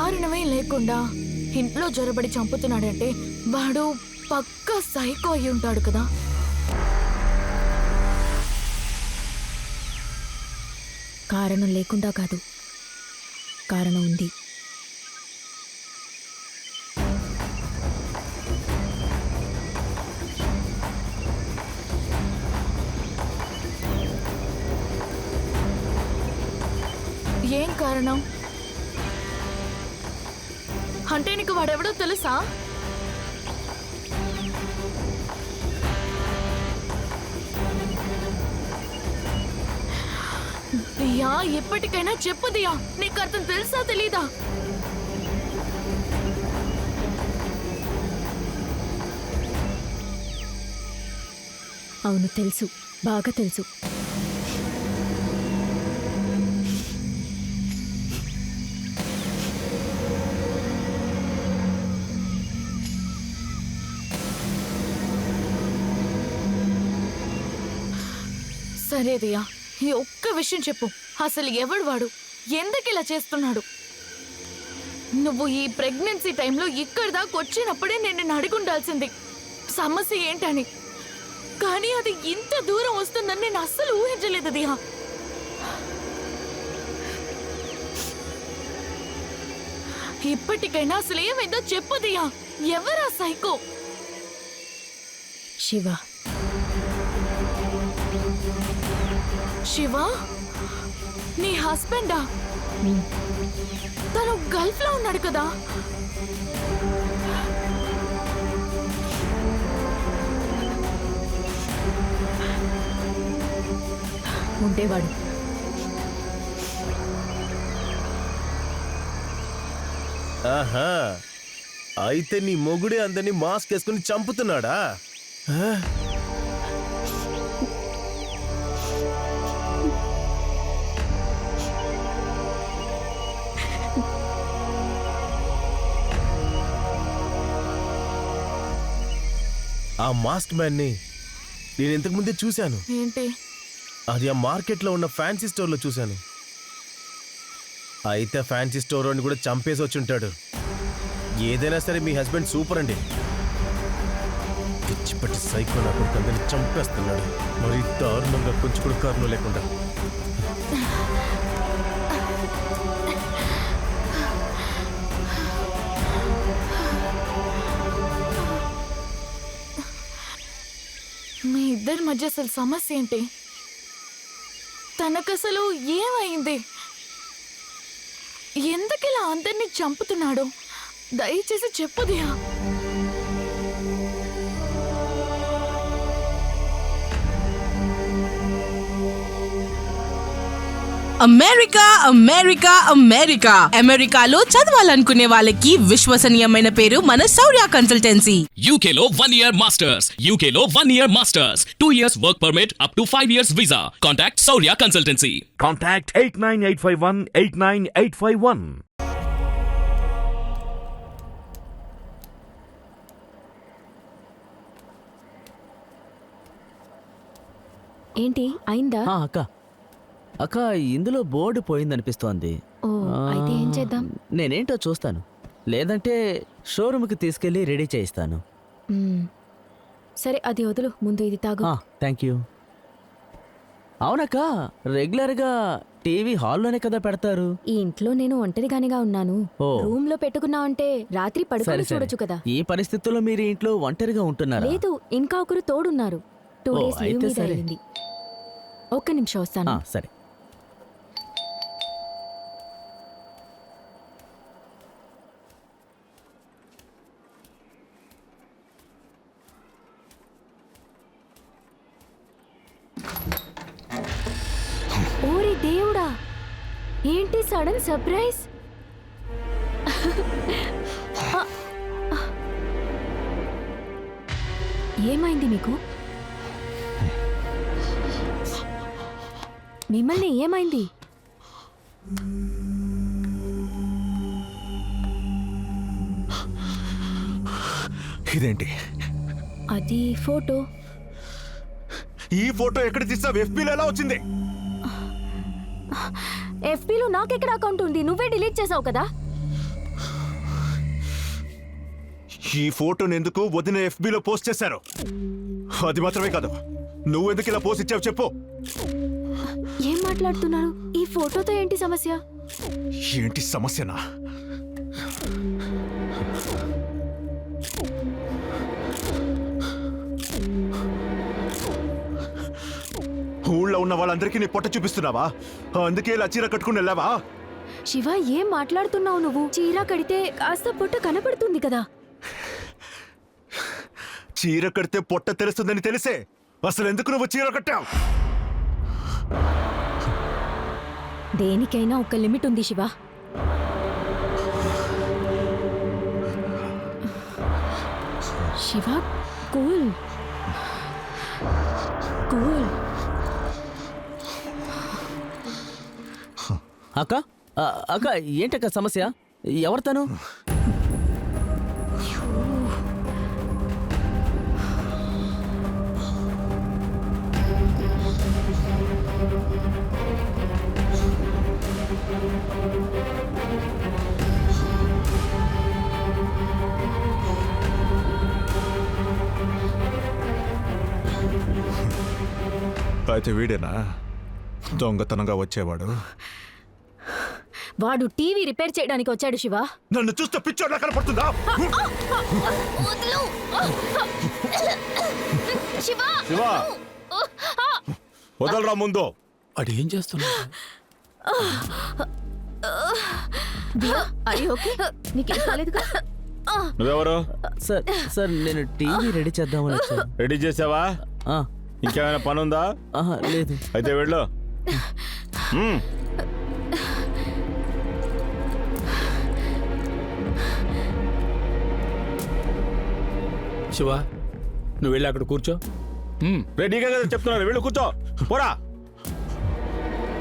కారణమే లేకుండా ఇంట్లో జొరబడి చంపుతున్నాడంటే వాడు పక్కా సైకో అయి ఉంటాడు కదా. కారణం లేకుండా కాదు, కారణం ఉంది. ఏం కారణం అంటే నీకు వాడెవడో తెలుసా? దియా, ఇప్పటికైనా చెప్పు దియా, నీకు అర్థం తెలుసా తెలీదా? అవును, తెలుసు, బాగా తెలుసు. సరే దియా, ఈ ఒక్క విషయం చెప్పు. అసలు ఎవడు వాడు? ఎందుకు ఇలా చేస్తున్నాడు? నువ్వు ఈ ప్రెగ్నెన్సీ టైంలో ఇక్కడి దాకా వచ్చినప్పుడే నేను నిన్ను అడిగుండాల్సింది సమస్య ఏంటని. కానీ అది ఇంత దూరం వస్తుందని నేను అస్సలు ఊహించలేదు దియా. ఇప్పటికైనా అసలు ఏమైందో చెప్పు దియా. ఎవరా సైకో? శివ. శివ నీ హస్బెండా? తను గల్ఫ్ లో ఉన్నాడు కదా. ఉండేవాడు. ఆహా, అయితే నీ మొగుడే అందరినీ మాస్క్ వేసుకుని చంపుతున్నాడా? ఆ మాస్క్ మ్యాన్ ని నేను ఇంతకు ముందే చూశాను. ఏంటి? అది ఆ మార్కెట్ లో ఉన్న ఫ్యాన్సీ స్టోర్ లో చూశాను. అయితే ఫ్యాన్సీ స్టోర్ అని కూడా చంపేసి వచ్చి ఉంటాడు. ఏదైనా సరే మీ హస్బెండ్ సూపర్ అండి. పిచ్చిపట్టి సైకో నా కొడుకు అందరిని చంపేస్తున్నాడు. మరి దారుణంగా కొంచెం కూడా కారణం లేకుండా. మీ ఇద్దరి మధ్య అసలు సమస్య ఏంటి? తనకసలు ఏమైంది? ఎందుకిలా అందరినీ చంపుతున్నాడు? దయచేసి చెప్పు దియా. అమెరికా అమెరికా అమెరికా అమెరికాలో చదవాలనుకునే వాళ్ళకి విశ్వసనీయమైన పేరు మన శౌర్య కన్సల్టెన్సీ. UK లో 1 year masters. UK లో 1 year masters. 2 years work permit up to 5 years visa. Contact Saurya Consultancy. Contact 89851 89851. ఏంటి అయిందా? అక్క అక్క ఇందులో బోర్డు పోయిందనిపిస్తోంది. ఓ, అయితే ఏం చేద్దాం? నేనేంటో చూస్తాను, లేదంటే షోరూమ్కి తీసుకెళ్ళి రెడీ చేయిస్తాను. సరే, అది వదులు, ముందు ఇది తాగు. Thank you. అవునక్క, రెగ్యులర్గా టీవీ హాల్లోనే కదా పెడతారు. ఈ ఇంట్లో నేను ఒంటరిగానిగా ఉన్నాను. రూమ్ లో పెట్టుకున్నా అంటే రాత్రి పడుకొని చూడొచ్చు కదా. ఈ పరిస్థితుల్లో మీరు ఇంట్లో ఒంటరిగా ఉంటున్నారా? లేదు, ఇంకా ఒకరు తోడున్నారు. 2 days లీవ్ మీద అయింది. ఒక్క నిమిషం వస్తాను. సరే. ఓరి దేవుడా, ఏంటి సడన్ సర్ప్రైజ్? ఏమైంది మీకు? మిమ్మల్ని ఏమైంది? ఇదేంటి? అది ఫోటో. ఈ ఫోటో ఎక్కడ తీసావు? ఎఫ్బీలో ఎలా వచ్చింది? ఎఫ్బీలో నాకెక్కడ అకౌంట్ ఉంది? నువ్వే డిలీట్ చేసావు కదా. ఈ ఫోటోని ఎందుకు వదిన ఎఫ్బీలో పోస్ట్ చేశారు? అది మాత్రమే కాదు, నువ్వెందుకు ఇలా పోస్ట్ ఇచ్చావు చెప్పు. ఏం మాట్లాడుతున్నారు? ఈ ఫోటోతో ఏంటి సమస్య? ఏంటి సమస్యనా? ఊళ్ళో ఉన్న వాళ్ళందరికీ నీ పొట్ట చూపిస్తున్నావా? అందుకే ఇలా చీర కట్టుకుని వెళ్ళావా? శివ, ఏం మాట్లాడుతున్నావు నువ్వు? చీర కడితే కాస్త పొట్ట కనపడుతుంది కదా. చీర కడితే పొట్ట తెలుస్తుందని తెలిసే అసలు ఎందుకు నువ్వు చీర కట్టావు? దేనికైనా ఒక లిమిట్ ఉంది శివ. Shiva, cool cool. అక్క అక్క, ఏంటక్క సమస్య? ఎవరు తను? అయితే వీడేనా దొంగతనంగా వచ్చేవాడు? వాడు టీవీ రిపేర్ చేయడానికి వచ్చాడు శివ. నన్ను చూస్తే పిచ్చోడ్లా కనపడుతుందా? శివా, వదలరా ముందు. వాడు ఏం చేస్తున్నాడు? నీకేం కాలేదుగా? నువ్వెవరు? సార్ సార్, నేను టీవీ రెడీ చేద్దామని వచ్చాను. రెడీ చేసావా? ఆ, ఇంకేమైనా పని ఉందా? ఆహా, లేదు. అయితే వెళ్ళు. శివ, నువ్వు వెళ్ళి అక్కడ కూర్చో. రెడీగా కదా చెప్తున్నారు, వెళ్ళు కూర్చో. పోరా,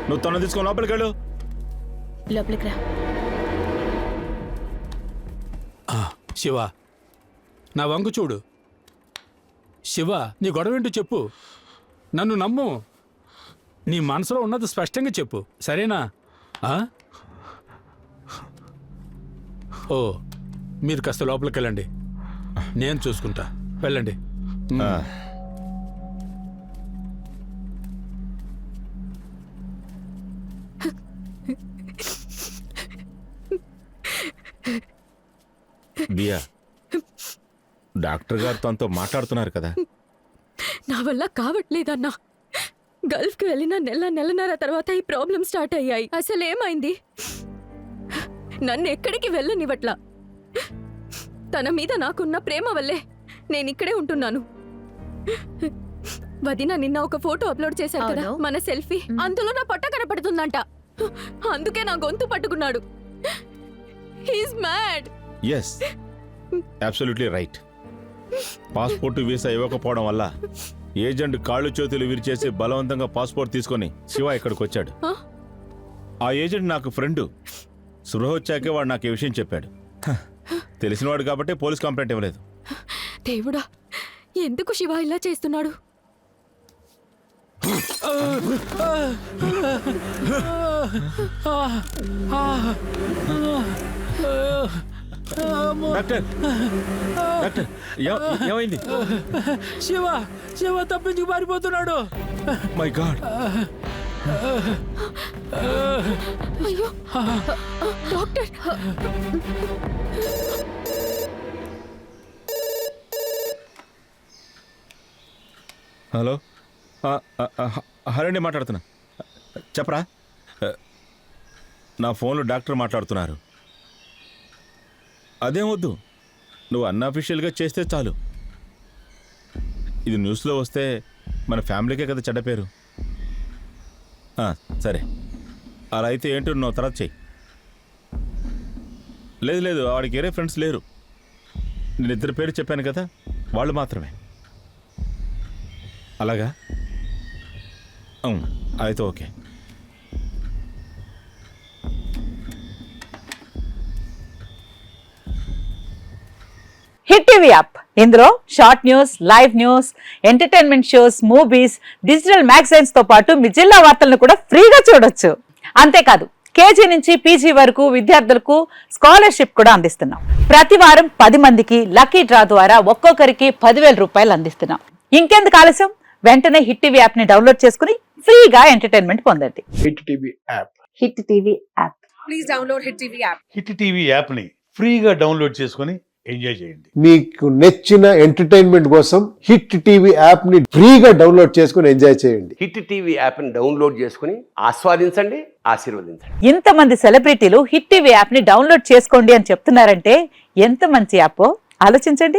నువ్వు తను తీసుకొని లోపలికి వెళ్ళు. లోపలికి రా. శివ, నా వంగు చూడు. శివ, నీ గొడవ ఏంటో చెప్పు. నన్ను నమ్ము. నీ మనసులో ఉన్నది స్పష్టంగా చెప్పు, సరేనా? ఓ, మీరు కాస్త లోపలికి వెళ్ళండి, నేను చూసుకుంటా. వెళ్ళండి. బియా, డాక్టర్ గారు తనతో మాట్లాడుతున్నారు కదా. నా వల్ల కావట్లేదన్నా. గల్ఫ్కి వెళ్ళిన నెలన్నర తర్వాత ఈ ప్రాబ్లం స్టార్ట్ అయ్యాయి. అసలు ఏమైంది? నన్ను ఎక్కడికి వెళ్ళనివ్వట్లా. తన మీద నాకున్న ప్రేమ వల్లే నేను ఇక్కడే ఉంటున్నాను. వదిన నిన్న ఒక ఫోటో అప్లోడ్ చేశారు కదా, మన సెల్ఫీ. అందులో నా పొట్ట కనపడుతుందంట. అందుకే నా గొంతు పట్టుకున్నాడు. He's mad. Yes, absolutely right. Passport visa ఇవ్వకపోవడం వల్ల ఏజెంట్ కాళ్ళు చేతులు విరిచేసి బలవంతంగా పాస్పోర్ట్ తీసుకొని శివ ఇక్కడికి వచ్చాడు. ఆ ఏజెంట్ నాకు ఫ్రెండ్. స్పృహ వచ్చాకే వాడు నాకు ఈ విషయం చెప్పాడు. తెలిసినవాడు కాబట్టి పోలీస్ కంప్లైంట్ ఇవ్వలేదు. దేవుడా, ఎందుకు శివ ఇలా చేస్తున్నాడు? డాక్టర్, డాక్టర్, ఏమైంది? శివ, శివ తప్పించుకు పారిపోతున్నాడు. My god. అయ్యో డాక్టర్. హలో, హరండి మాట్లాడుతున్నా. చెప్పరా. నా ఫోన్లో డాక్టర్ మాట్లాడుతున్నారు. అదేం వద్దు, నువ్వు అన్అఫీషియల్గా చేస్తే చాలు. ఇది న్యూస్లో వస్తే మన ఫ్యామిలీకే కదా చెడ్డ పేరు. సరే, అలా అయితే ఏంటో నువ్వు తర్వాత చెయ్యి. లేదు లేదు, వాడికి వేరే ఫ్రెండ్స్ లేరు. నేను ఇద్దరు పేరు చెప్పాను కదా, వాళ్ళు మాత్రమే. అలాగా? అయితే ఓకే. హిట్ టీవీ యాప్, ఇందులో short news, live news, entertainment shows, movies, digital magazines తో పాటు మీ జిల్లా వార్తలను కూడా ఫ్రీగా చూడొచ్చు. అంతేకాదు, కేజీ నుంచి పీజీ వరకు విద్యార్థులకు స్కాలర్షిప్ కూడా అందిస్తున్నాం. ప్రతి వారం 10 మందికి లక్కీ డ్రా ద్వారా ఒక్కొక్కరికి 10,000 రూపాయలు అందిస్తున్నాం. ఇంకెందుకు ఆలస్యం, వెంటనే హిట్ టీవీ యాప్ ని డౌన్లోడ్ చేసుకుని ఫ్రీగా ఎంటర్టైన్మెంట్ పొందండి. Hit TV app. Hit TV app. Hit TV app ని ఫ్రీగా డౌన్లోడ్ చేసుకొని ఎంజాయ్ చేయండి. మీకు నచ్చిన ఎంటర్టైన్మెంట్ కోసం హిట్ టీవీ యాప్ ని ఫ్రీగా డౌన్లోడ్ చేసుకుని ఎంజాయ్ చేయండి. హిట్ టీవీ యాప్ని డౌన్లోడ్ చేసుకుని ఆస్వాదించండి, ఆశీర్వదించండి. ఇంతమంది సెలబ్రిటీలు హిట్ టీవీ యాప్ ని డౌన్లోడ్ చేసుకోండి అని చెప్తున్నారంటే ఎంత మంచి యాప్ ఆలోచించండి.